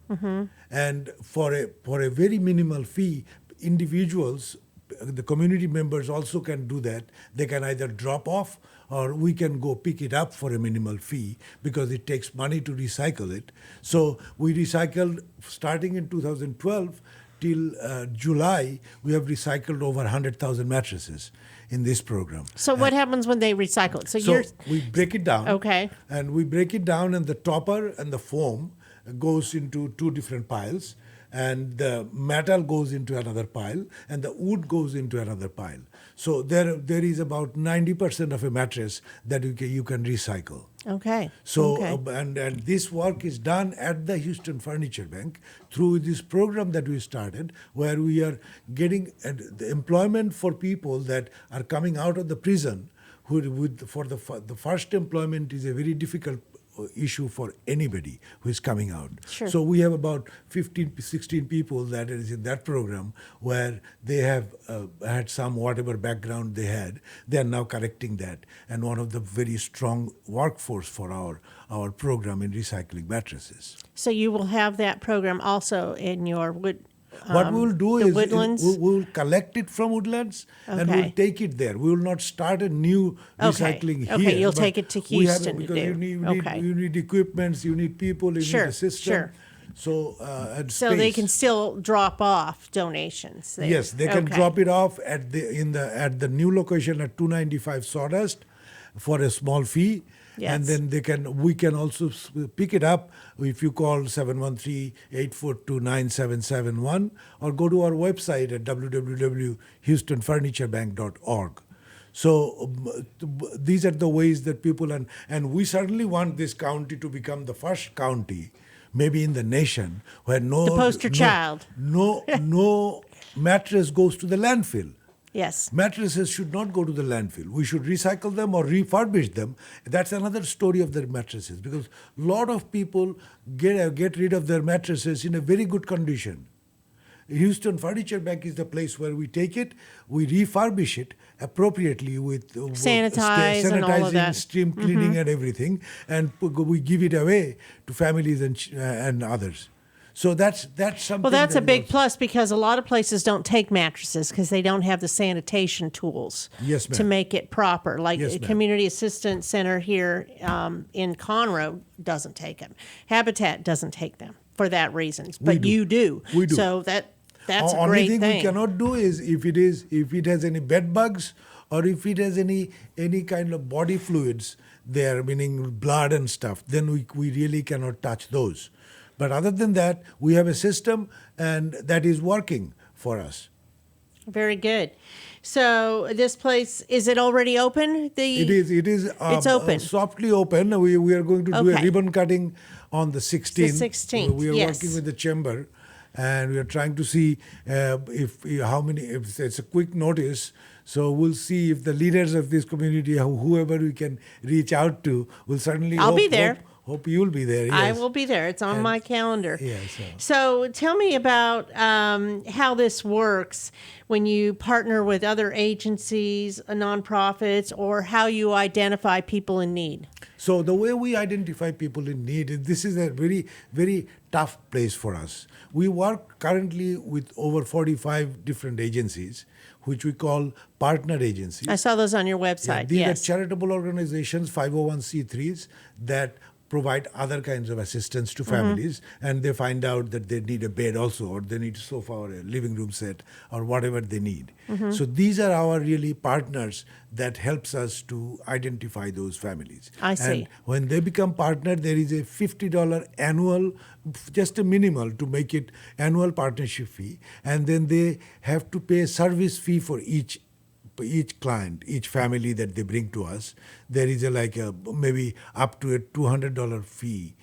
and for a very minimal fee, individuals, the community members also can do that. They can either drop off or we can go pick it up for a minimal fee because it takes money to recycle it. So we recycled, starting in 2012 till July, we have recycled over 100,000 mattresses in this program. So what happens when they recycle it? So we break it down. Okay. And we break it down, and the topper and the foam goes into two different piles, and the metal goes into another pile, and the wood goes into another pile. So there is about 90% of a mattress that you can recycle. Okay. So and this work is done at the Houston Furniture Bank through this program that we started, where we are getting the employment for people that are coming out of the prison. For the first employment is a very difficult issue for anybody who is coming out. Sure. So we have about 15, 16 people that is in that program where they have had some whatever background they had. They are now correcting that. And one of the very strong workforce for our program in recycling mattresses. So you will have that program also in your What we will do the is Woodlands? we will collect it from Woodlands and we'll Okay. take it there. We will not start a new recycling here. Okay, you'll but take it to we have Houston to because do. you need equipments, you need people, you Sure, need a system. sure. So and So they space. can still drop off donations there. Yes, they can Okay. drop it off at the new location at 295 Sawdust for a small fee. And Yes. then we can also pick it up if you call 713-842-9771 or go to our website at www.houstonfurniturebank.org. So these are the ways that people, and we certainly want this county to become the first county, maybe in the nation, where The poster child. no mattress goes to the landfill. Yes. Mattresses should not go to the landfill. We should recycle them or refurbish them. That's another story of the mattresses, because a lot of people get rid of their mattresses in a very good condition. Houston Furniture Bank is the place where we take it, we refurbish it appropriately with Sanitize and all of that. steam cleaning and everything, and we give it away to families and others. So that's something. Well, that's a that big was- plus because a lot of places don't take mattresses because they don't have the sanitation tools Yes, to ma'am. make it proper. Like Yes, the ma'am. Community Assistance Center here in Conroe doesn't take them. Habitat doesn't take them for that reason, but do. you do. We do. So that's a Only great thing thing. we cannot do is if it has any bed bugs or if it has any kind of body fluids there, meaning blood and stuff, then we really cannot touch those. But other than that, we have a system and that is working for us. Very good. So this place, is it already open? It is. It's open. Softly open. We are going to do a Okay. ribbon cutting on the 16th. 16th, We are yes. working with the chamber, and we are trying to see if it's a quick notice. So we'll see if the leaders of this community, whoever we can reach out to, will certainly. I'll be there. Hope you'll be there. I Yes. will be there. It's on my calendar. Yeah, So tell me about how this works when you partner with other agencies, nonprofits, or how you identify people in need. So the way we identify people in need, this is a very, very tough place for us. We work currently with over 45 different agencies, which we call partner agencies. I saw those on your website. These Yes. are charitable organizations, 501c3s, that provide other kinds of assistance to families, and they find out that they need a bed also, or they need a sofa or a living room set, or whatever they need. So these are our really partners that helps us to identify those families. I see. And when they become partner, there is a $50 annual, just a minimal to make it annual partnership fee, and then they have to pay a service fee for each client, each family that they bring to us. There is maybe up to a $200 fee,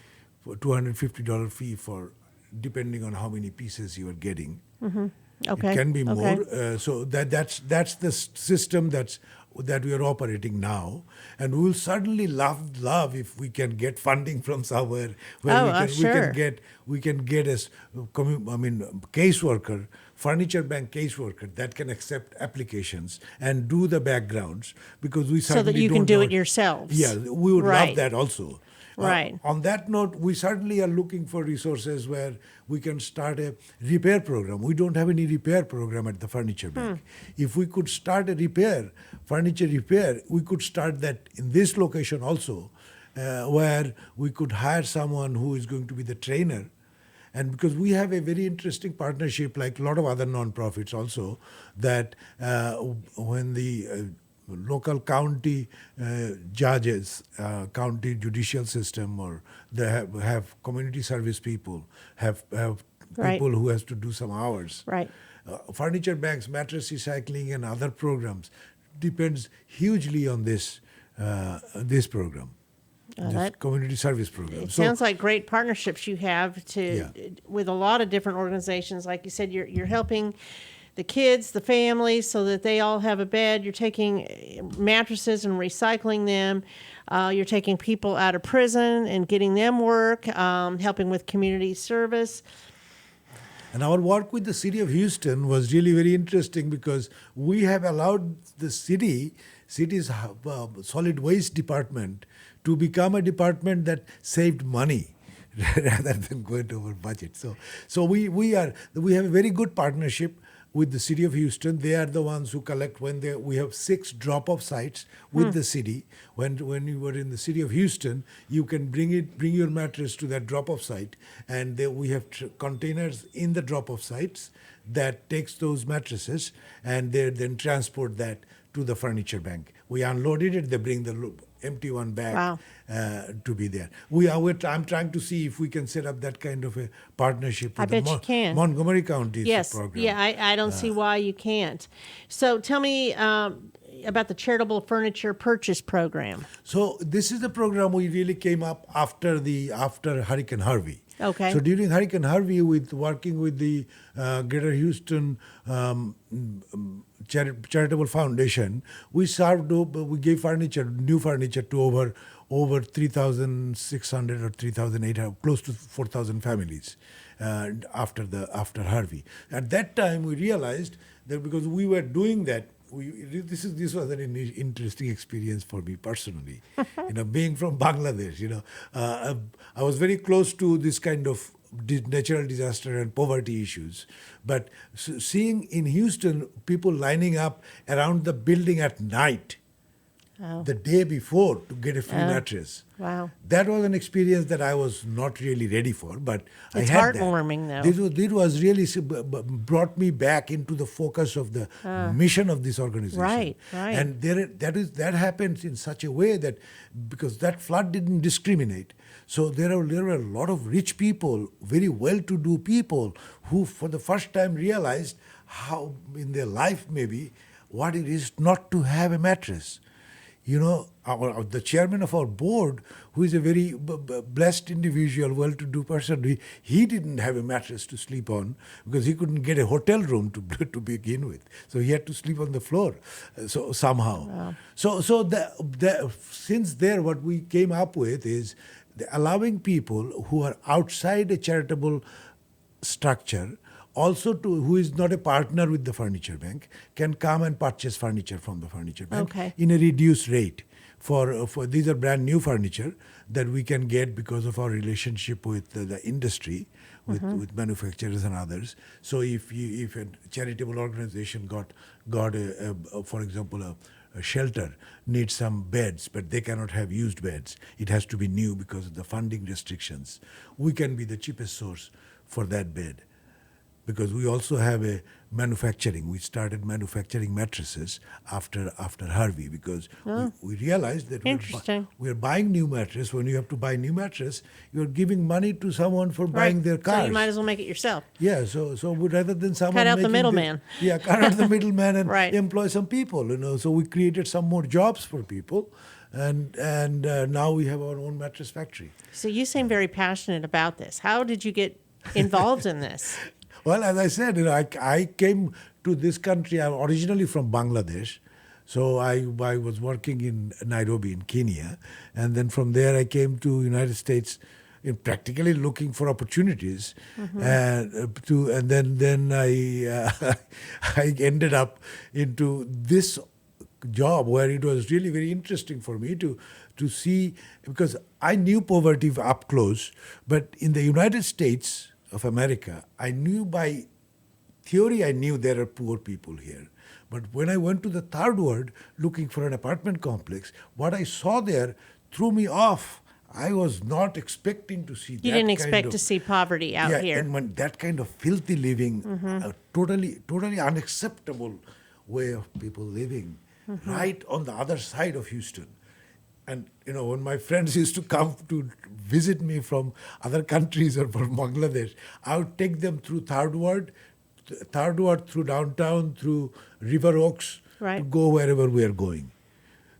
$250 fee for depending on how many pieces you are getting. Okay. It can be more. Okay. So that's the system that we are operating now, and we will certainly love if we can get funding from somewhere where sure. we can get a caseworker, furniture bank caseworker that can accept applications and do the backgrounds, because we So certainly that you don't can do know- it yourselves. Yeah, we would Right. love that also. Right. On that note, we certainly are looking for resources where we can start a repair program. We don't have any repair program at the Furniture Bank. If we could start a furniture repair, we could start that in this location also, where we could hire someone who is going to be the trainer. And because we have a very interesting partnership, like a lot of other nonprofits also, that when the local county judges, county judicial system, or they have community service people, have Right. people who has to do some hours. Right. Furniture banks, mattress recycling, and other programs depends hugely on this program, this that- community service program. It sounds like great partnerships you have Yeah. with a lot of different organizations. Like you said, you're helping the kids, the families, so that they all have a bed. You're taking mattresses and recycling them. You're taking people out of prison and getting them work, helping with community service. And our work with the city of Houston was really very interesting because we have allowed the city's solid waste department to become a department that saved money rather than going over budget. So we have a very good partnership with the city of Houston. They are the ones who collect we have 6 drop-off sites with the city. When you were in the city of Houston, you can bring your mattress to that drop-off site, and we have containers in the drop-off sites that takes those mattresses, and they then transport that to the furniture bank. We unloaded it, they bring the empty one back. Wow. To be there. I'm trying to see if we can set up that kind of a partnership with you can. Montgomery County's Yes. program. Yeah, I don't see why you can't. So tell me about the Charitable Furniture Purchase Program. So this is the program we really came up after Hurricane Harvey. Okay. So during Hurricane Harvey, working with the Greater Houston Charitable Foundation, we gave new furniture to over 3,600 or 3,800, close to 4,000 families after Harvey. At that time, we realized that because we were doing that, this was an interesting experience for me personally. Being from Bangladesh, I was very close to this kind of natural disaster and poverty issues. But seeing in Houston people lining up around the building at night, the day before, to get a free mattress. Wow. That was an experience that I was not really ready for, but it's I had heartwarming, that. though. It was really brought me back into the focus of the mission of this organization. Right. And that happens in such a way that because that flood didn't discriminate. So there were a lot of rich people, very well-to-do people who for the first time realized how in their life maybe what it is not to have a mattress. The chairman of our board, who is a very blessed individual, well-to-do person, he didn't have a mattress to sleep on because he couldn't get a hotel room to begin with. So he had to sleep on the floor. So somehow. Wow. So since there, what we came up with is allowing people who are outside a charitable structure, also who is not a partner with the furniture bank, can come and purchase furniture from the furniture bank in a reduced rate. For these are brand new furniture that we can get because of our relationship with the industry, with manufacturers and others. So if a charitable organization got for example a shelter needs some beds, but they cannot have used beds, it has to be new because of the funding restrictions, we can be the cheapest source for that bed. Because we also have a manufacturing. We started manufacturing mattresses after Harvey because we realized that we're buying new mattress. When you have to buy new mattress, you're giving money to someone for buying their cars. So you might as well make it yourself. Yeah, so rather than someone cut out the middleman. Cut out the middleman and employ some people. So we created some more jobs for people. And now we have our own mattress factory. So you seem very passionate about this. How did you get involved in this? Well, as I said, I came to this country. I'm originally from Bangladesh. So I was working in Nairobi in Kenya. And then from there I came to United States practically looking for opportunities. And then I ended up into this job where it was really very interesting for me to see, because I knew poverty up close, but in the United States of America, I knew by theory, I knew there are poor people here. But when I went to the third world looking for an apartment complex, what I saw there threw me off. I was not expecting to see that. You didn't expect to see poverty out here. And when that kind of filthy living, a totally unacceptable way of people living, right on the other side of Houston. And, when my friends used to come to visit me from other countries or from Bangladesh, I would take them through Third Ward, through downtown, through River Oaks, to go wherever we are going.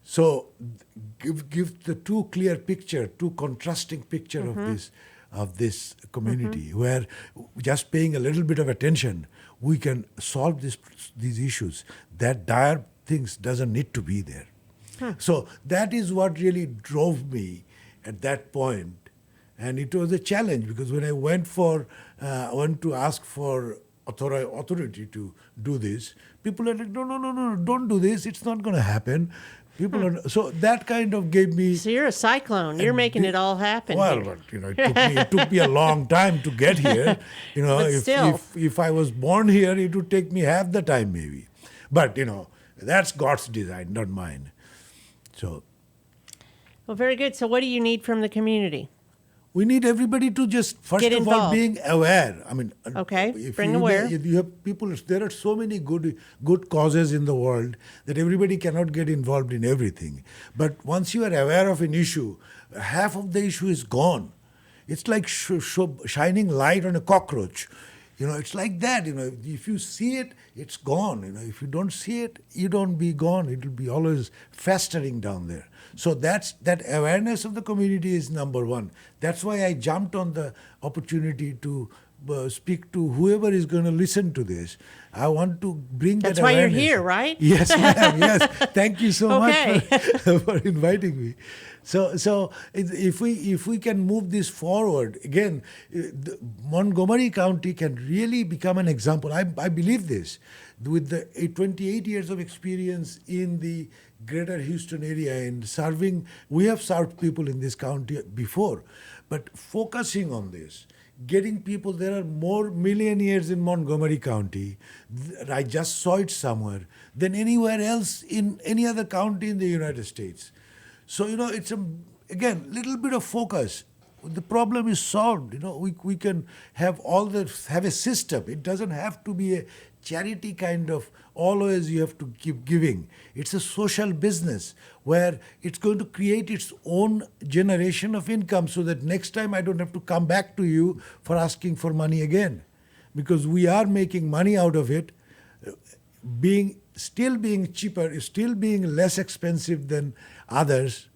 So give the two contrasting picture of this, of this community, where just paying a little bit of attention, we can solve these issues. That dire things doesn't need to be there. So that is what really drove me at that point. And it was a challenge, because when I went to ask for authority to do this, people are like, no, don't do this. It's not going to happen. People are, so that kind of gave me. So you're a cyclone. You're making it all happen. Well, here. but it took me a long time to get here. But still. If I was born here, it would take me half the time maybe. But that's God's design, not mine. So. Well, very good. So what do you need from the community? We need everybody to just, first Get of all, involved. being aware. I mean, Okay, bring aware. If you have people, there are so many good causes in the world that everybody cannot get involved in everything. But once you are aware of an issue, half of the issue is gone. It's like shining light on a cockroach. It's like that. If you see it, it's gone. If you don't see it, you don't be gone. It will be always festering down there. So that awareness of the community is number one. That's why I jumped on the opportunity to speak to whoever is going to listen to this. I want to bring That's that why awareness. you're here, right? Yes, ma'am. Yes. Thank you so Okay. much for inviting me. So if we can move this forward, again, Montgomery County can really become an example. I believe this. With the 28 years of experience in the greater Houston area and serving, we have served people in this county before, but focusing on this, getting people, there are more millionaires in Montgomery County, I just saw it somewhere, than anywhere else in any other county in the United States. So, it's again, little bit of focus. The problem is solved. We can have have a system. It doesn't have to be a charity kind of, always you have to keep giving. It's a social business where it's going to create its own generation of income, so that next time I don't have to come back to you for asking for money again. Because we are making money out of it, still being cheaper, still being less expensive than others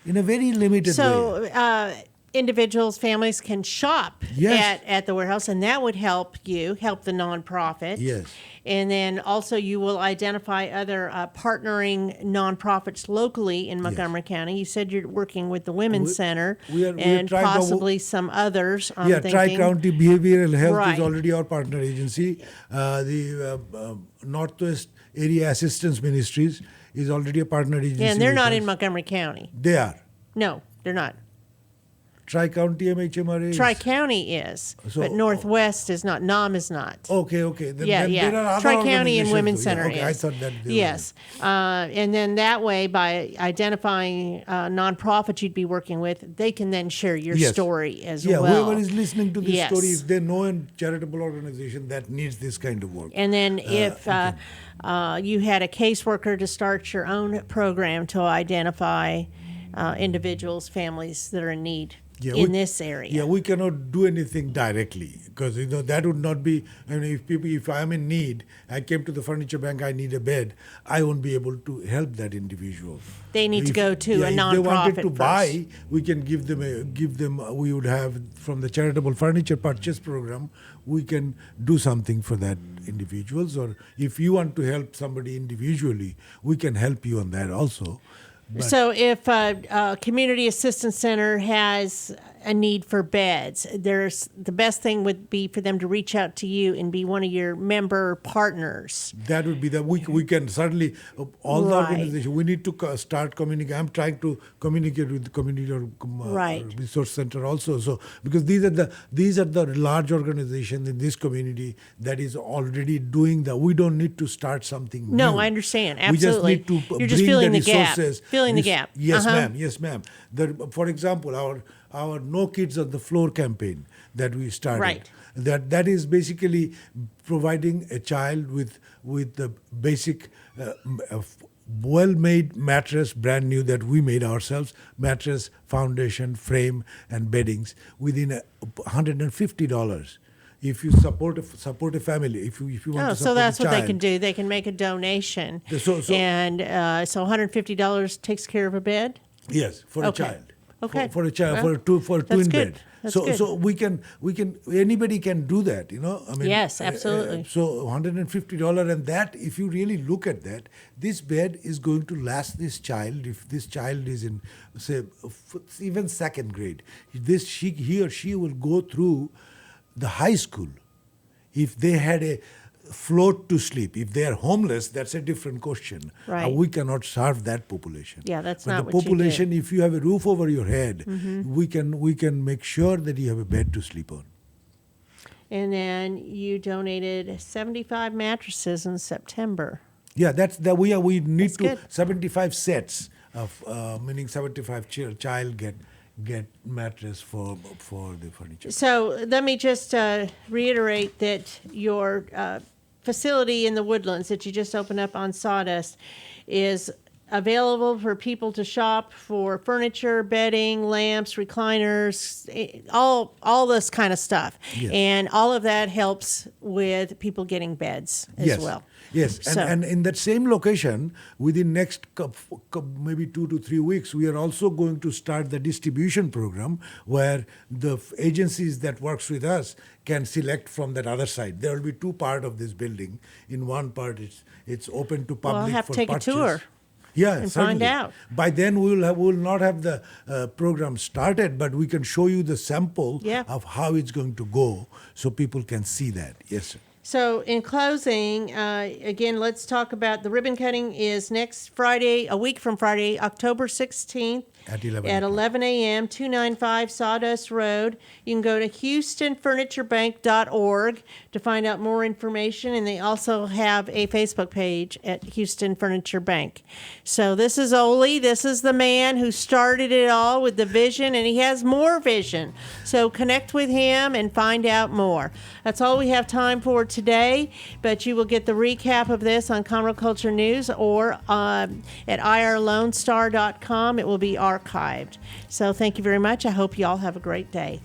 in a very limited way. So individuals, families can shop at the warehouse, and that would help the nonprofit. Yes. And then also you will identify other partnering nonprofits locally in Montgomery County. You said you're working with the Women's Center and possibly some others. Tri-County Behavioral Health Right. is already our partner agency. The Northwest Area Assistance Ministries is already a partner agency. Yeah, and they're with not us. in Montgomery County. They are. No, they're not. Tri-County MHMRA is. Tri-County is, but Northwest is not. NOM is not. Okay. Then there are other Tri-County and organizations Women's though. Center Okay, is. I thought that they were yes. And then that way, by identifying nonprofits you'd be working with, they can then share your story as well. Yeah, whoever is listening to this story, Yes. if they know a charitable organization that needs this kind of work. And then if you had a caseworker to start your own program to identify individuals, families that are in need in this area. Yeah, we cannot do anything directly because that would not be. I mean, if I am in need, I came to the furniture bank, I need a bed, I won't be able to help that individual. They need to go to a nonprofit. If they wanted to first. buy, we can give them. We would have from the Charitable Furniture Purchase Program. We can do something for that individuals, or if you want to help somebody individually, we can help you on that also. But So if a community assistance center has a need for beds, the best thing would be for them to reach out to you and be one of your member partners. that would be we can certainly all the Right. organization. We need to start communicating. I'm trying to communicate with the community Right. resource center also. So because these are the large organizations in this community that is already doing that. We don't need to start something No, new. I understand. We just Absolutely. need to You're just bring filling the the gap. resources. Filling the gap. Yes, Uh-huh. ma'am. Yes, ma'am. For example, our No Kids on the Floor campaign that we started. Right. That is basically providing a child with the basic well-made mattress, brand new that we made ourselves, mattress, foundation, frame, and beddings within $150. If you support a family, if you want to support so that's a what child. they can do. They can make a donation. So and so $150 takes care of a bed? Yes, for a child. Okay. for a child for a That's twin good. bed. That's So good. so we can anybody can do that, I mean, Yes, absolutely. so $150, and that, if you really look at that, this bed is going to last this child. If this child is in, say, even second grade, he or she will go through the high school. If they had a float to sleep, if they are homeless, that's a different question. Right. We cannot serve that population. Yeah, that's but not the what you do. population. If you have a roof over your head, we can make sure that you have a bed to sleep on. And then you donated 75 mattresses in September. Yeah, we need That's good. 75 sets of meaning 75 child get mattress for the furniture. So let me just reiterate that your facility in the Woodlands that you just opened up on Sawdust is available for people to shop for furniture, bedding, lamps, recliners, all this kind of stuff. Yes. And all of that helps with people getting beds as well. Yes, and in that same location, within next maybe 2 to 3 weeks, we are also going to start the distribution program where the agencies that works with us can select from that other side. There will be 2 parts of this building. In one part, it's open to public Well, I'll have for to take purchase. a tour. Yeah, and certainly. find out. By then, we will not have the program started, but we can show you the sample of how it's going to go, so people can see that. Yes, sir. So in closing, again, let's talk about the ribbon cutting is next Friday, a week from Friday, October 16th. At 11 At o'clock. 11 a.m., 295 Sawdust Road. You can go to HoustonFurnitureBank.org to find out more information, and they also have a Facebook page at Houston Furniture Bank. So this is Ole. This is the man who started it all with the vision, and he has more vision. So connect with him and find out more. That's all we have time for today, but you will get the recap of this on Conroe Culture News or at irlonestar.com. It will be archived. So thank you very much. I hope you all have a great day.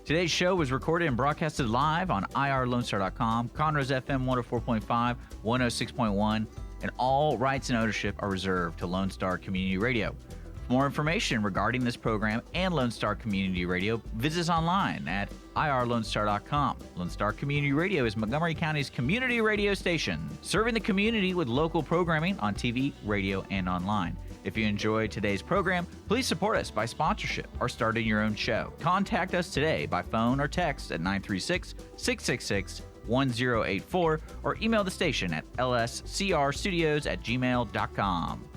Today's show was recorded and broadcasted live on irlonestar.com, Conroe's FM 104.5, 106.1, and all rights and ownership are reserved to Lone Star Community Radio. For more information regarding this program and Lone Star Community Radio, visit us online at irlonestar.com. Lone Star Community Radio is Montgomery County's community radio station, serving the community with local programming on TV, radio, and online. If you enjoyed today's program, please support us by sponsorship or starting your own show. Contact us today by phone or text at 936-666-1084 or email the station at lscrstudios@gmail.com.